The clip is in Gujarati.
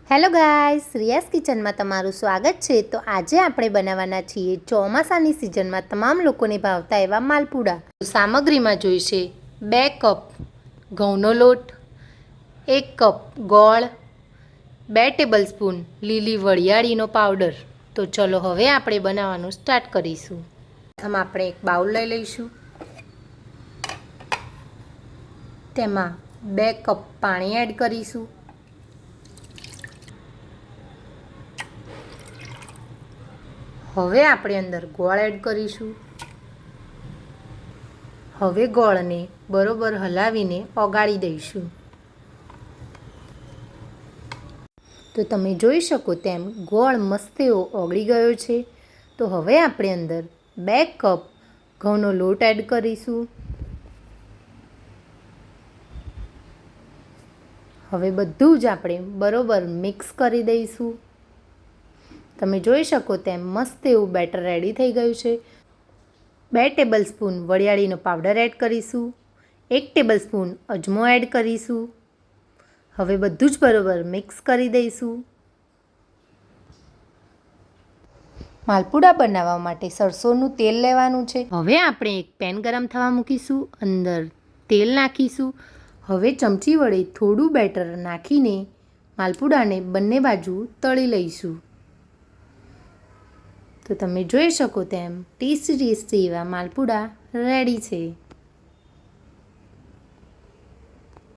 હેલો ગાઈસ, રિયાઝ કિચનમાં તમારું સ્વાગત છે। તો આજે આપણે બનાવવાના છીએ ચોમાસાની સિઝનમાં તમામ લોકોને ભાવતા એવા માલપુડા। સામગ્રીમાં જોઈશે 2 કપ ઘઉંનો લોટ, 1 કપ ગોળ, 2 ટેબલસ્પૂન લીલી વરિયાળીનો પાવડર। તો ચલો હવે આપણે બનાવવાનું સ્ટાર્ટ કરીશું। પ્રથમ આપણે એક બાઉલ લઈ લઈશું, તેમાં 2 કપ પાણી એડ કરીશું। હવે આપણે અંદર ગોળ એડ કરીશું। હવે ગોળને બરોબર હલાવીને ઓગાળી દઈશું। તો તમે જોઈ શકો તેમ ગોળ મસ્ત એવો ઓગળી ગયો છે। તો હવે આપણે અંદર 2 કપ ઘઉંનો લોટ એડ કરીશું। હવે બધું જ આપણે બરોબર મિક્સ કરી દઈશું। તમે જોઈ શકો તેમ મસ્ત એવું બેટર રેડી થઈ ગયું છે। 2 ટેબલસ્પૂન વરિયાળીનો પાવડર એડ કરીશું, 1 ટેબલસ્પૂન અજમો એડ કરીશું। હવે બધું જ બરોબર મિક્સ કરી દઈશું। માલપુડા બનાવવા માટે સરસોનું તેલ લેવાનું છે। હવે આપણે એક પેન ગરમ થવા મૂકીશું, અંદર તેલ નાખીશું। હવે ચમચી વડે થોડું બેટર નાખીને માલપુડાને બંને બાજુ તળી લઈશું। તો તમે જોઈ શકો તેમ ટેસ્ટી એવા માલપુડા રેડી છે।